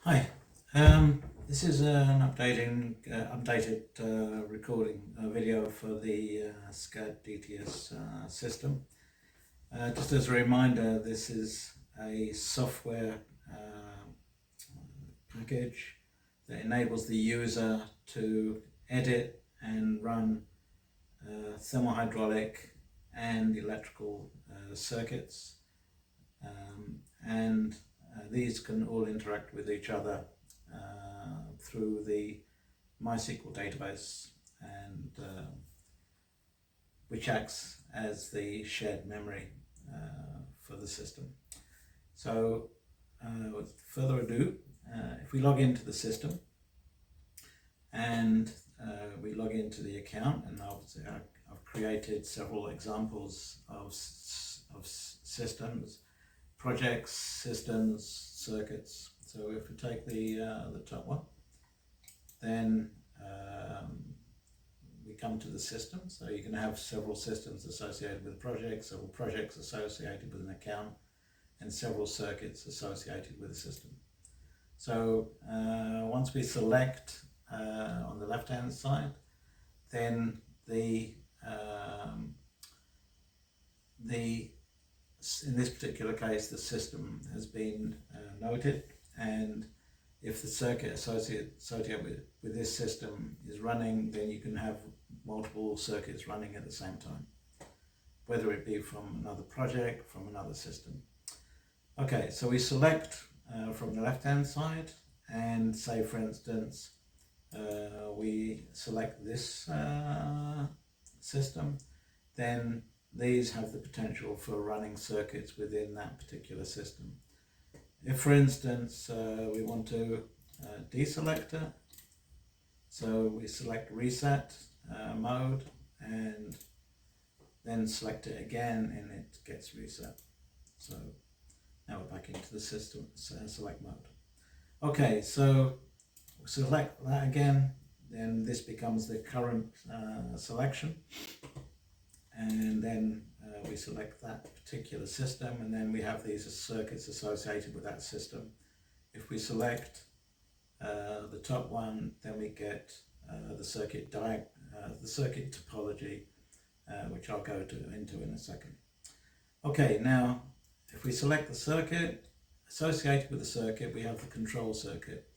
Hi, this is an updated recording video for the SCAD DTS system. Just as a reminder, this is a software package that enables the user to edit and run thermohydraulic and electrical circuits, and these can all interact with each other through the MySQL database, and which acts as the shared memory for the system. So with further ado, if we log into the system and we log into the account, and obviously I've created several examples of systems, projects, systems, circuits. So if we take the top one, then we come to the system. So you can have several systems associated with a project, several projects associated with an account, and several circuits associated with a system. So once we select on the left hand side, then in this particular case, the system has been noted, and if the circuit associated with this system is running, then you can have multiple circuits running at the same time, whether it be from another project, from another system. Okay, so we select from the left hand side, and say for instance we select this system, then these have the potential for running circuits within that particular system. If, for instance, we want to deselect it, so we select reset mode and then select it again, and it gets reset. So now we're back into the system select mode. Okay, so select that again, then this becomes the current selection, and then we select that particular system, and then we have these circuits associated with that system. If we select the top one, then we get the circuit topology, which I'll go into in a second. Okay, now if we select the circuit associated with the circuit, we have the control circuit,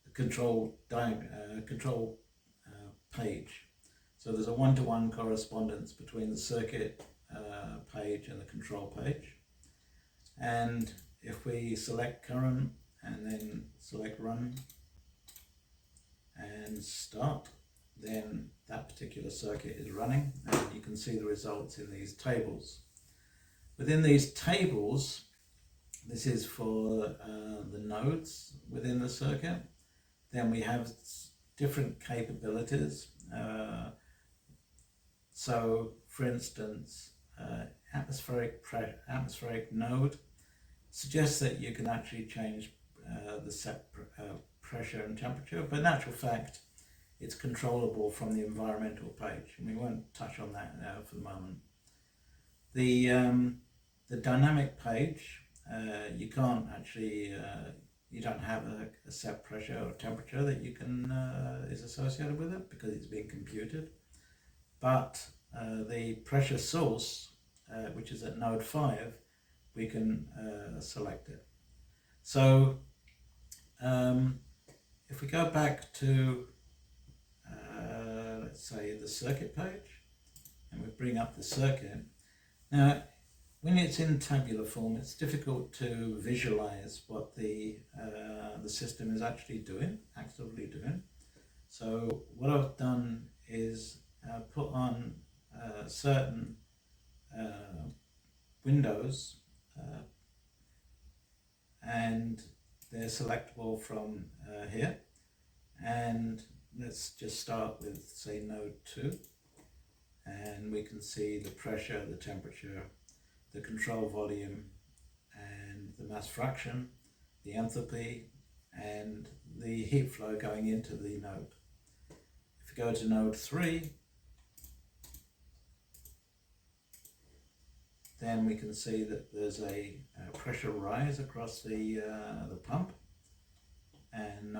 the control page. So there's a one-to-one correspondence between the circuit page and the control page. And if we select current and then select run and start, then that particular circuit is running, and you can see the results in these tables. Within these tables, this is for the nodes within the circuit. Then we have different capabilities. So, for instance, atmospheric node suggests that you can actually change the set pressure and temperature, but in actual fact, it's controllable from the environmental page, and we won't touch on that now for the moment. The dynamic page, you can't actually, you don't have a set pressure or temperature that you can is associated with it because it's being computed. But the pressure source, which is at node 5, we can select it. So if we go back to, let's say, the circuit page, and we bring up the circuit. Now, when it's in tabular form, it's difficult to visualize what the system is actually actively doing. So what I've done is put on certain windows, and they're selectable from here. And let's just start with, say, node 2, and we can see the pressure, the temperature, the control volume, and the mass fraction, the enthalpy, and the heat flow going into the node. If you go to node 3, then we can see that there's a pressure rise across the pump,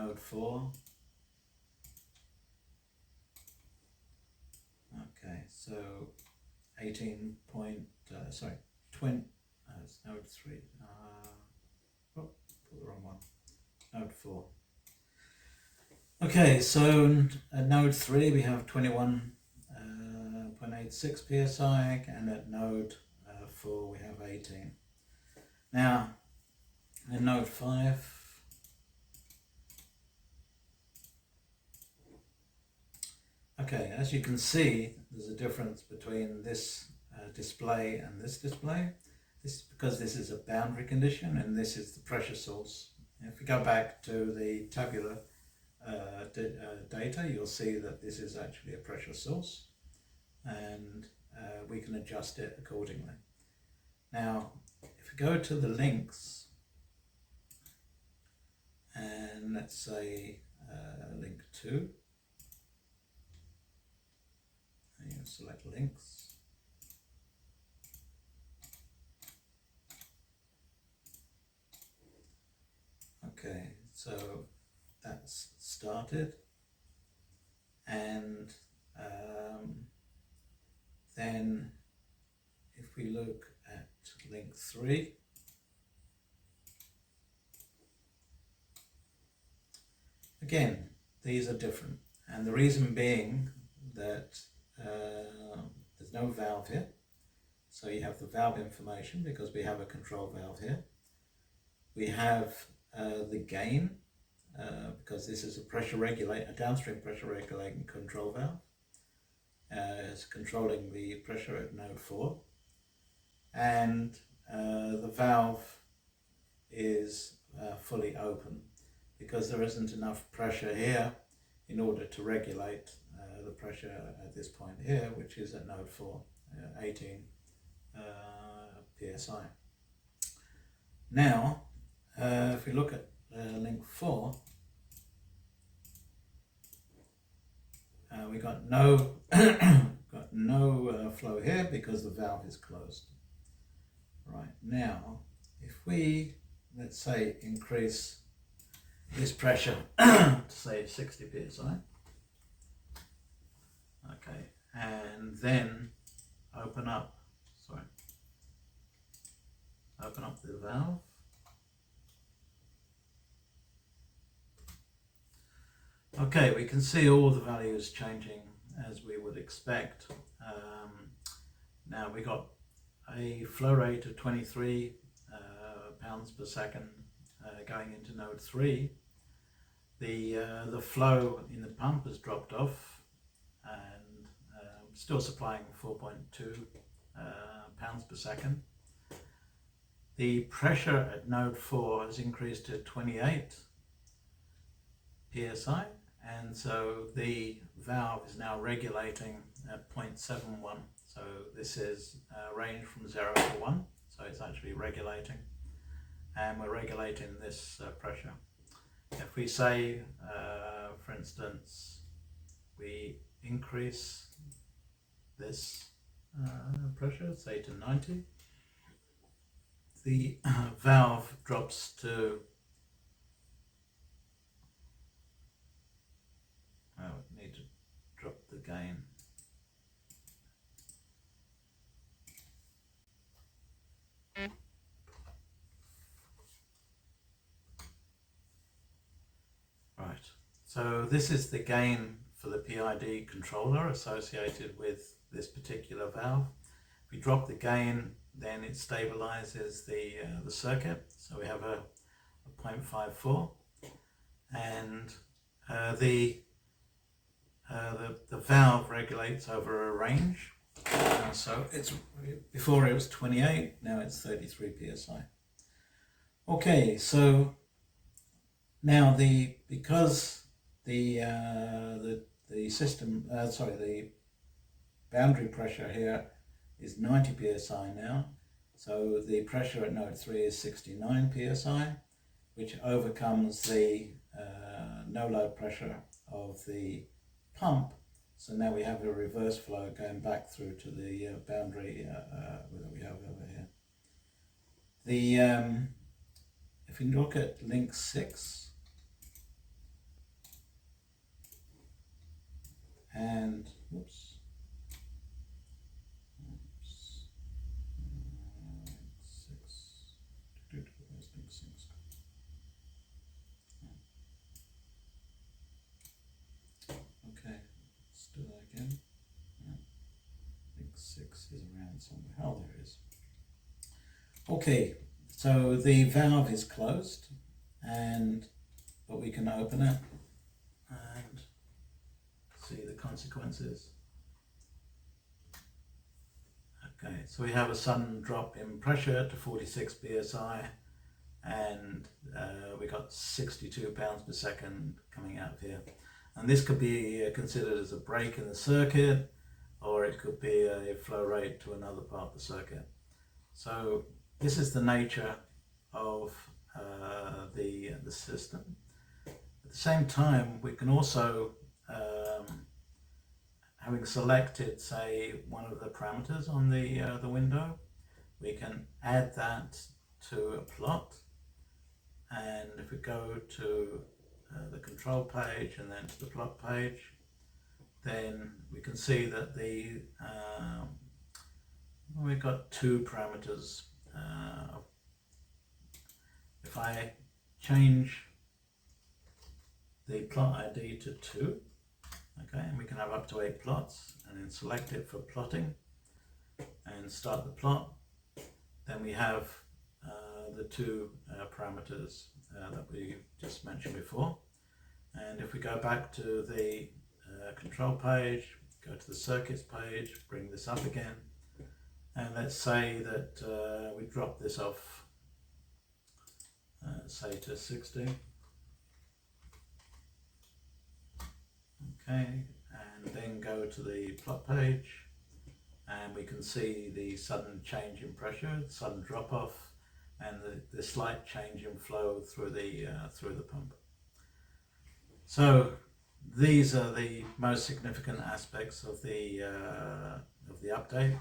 node 4. Okay, so 18 point, sorry, 20, it's node 3. Oh, put the wrong one. Node 4. Okay, so at node 3 we have 21.86 psi, and at node 4 we have 18. Now, at node 5, okay, as you can see, there's a difference between this display and this display. This is because this is a boundary condition and this is the pressure source. If we go back to the tabular data, you'll see that this is actually a pressure source, and we can adjust it accordingly. Now, if we go to the links, and let's say link 2, and you select links. Okay, so that's started, and then if we look at link 3, again, these are different, and the reason being that there's no valve here, so you have the valve information because we have a control valve here. We have the gain, because this is a downstream pressure regulating control valve. It's controlling the pressure at node 4, and the valve is fully open because there isn't enough pressure here in order to regulate the pressure at this point here, which is at node 4, 18 psi. Now, if we look at link 4, we got no flow here because the valve is closed. Right, now if we, let's say, increase this pressure to say 60 psi, okay, and then open up the valve. Okay, we can see all the values changing as we would expect. Now we got a flow rate of 23 pounds per second going into node 3. The flow in the pump has dropped off, and still supplying 4.2 pounds per second. The pressure at node 4 has increased to 28 psi, and so the valve is now regulating at 0.71. So this is range from 0 to 1, so it's actually regulating, and we're regulating this pressure. If we say, for instance, we increase this pressure, say to 90, the valve drops to, need to drop the gain. Right, so this is the gain for the PID controller associated with this particular valve. If we drop the gain, then it stabilizes the circuit. So we have a 0.54, and the valve regulates over a range. So it's, before it was 28, now it's 33 psi. Okay, so now because the boundary pressure here is 90 psi now, so the pressure at node 3 is 69 psi, which overcomes the no load pressure of the pump. So now we have a reverse flow going back through to the boundary that we have over here. If we look at link 6, and okay, let's do that again. I think 6 is around somewhere. Oh, there it is. Okay, so the valve is closed, but we can open it and see the consequences. Okay, so we have a sudden drop in pressure to 46 psi, and we got 62 pounds per second coming out of here. And this could be considered as a break in the circuit, or it could be a flow rate to another part of the circuit. So this is the nature of the system. At the same time, we can also, having selected, say, one of the parameters on the window, we can add that to a plot. And if we go to the control page and then to the plot page, then we can see that we've got 2 parameters. If I change the plot ID to 2, okay, and we can have up to 8 plots, and then select it for plotting and start the plot, then we have the 2 parameters that we just mentioned before. And if we go back to the control page, go to the circuits page, bring this up again, and let's say that we drop this off, say to 60. Okay, and then go to the plot page, and we can see the sudden change in pressure, sudden drop off, and the slight change in flow through the pump. So these are the most significant aspects of the update,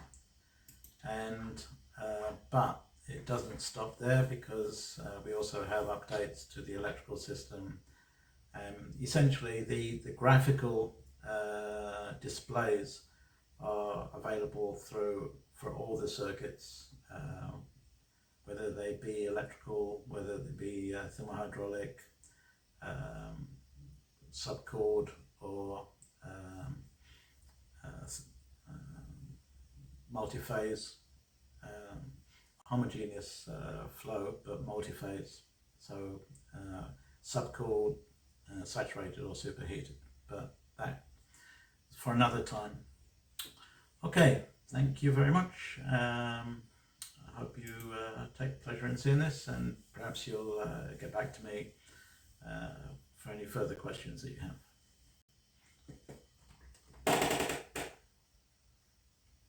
and but it doesn't stop there, because we also have updates to the electrical system. Essentially, the graphical displays are available for all the circuits, whether they be electrical, whether they be thermohydraulic, subchord, or multi-phase, homogeneous flow, but multi-phase. So subchord, saturated or superheated, but that for another time. Okay, thank you very much. I hope you take pleasure in seeing this, and perhaps you'll get back to me for any further questions that you have.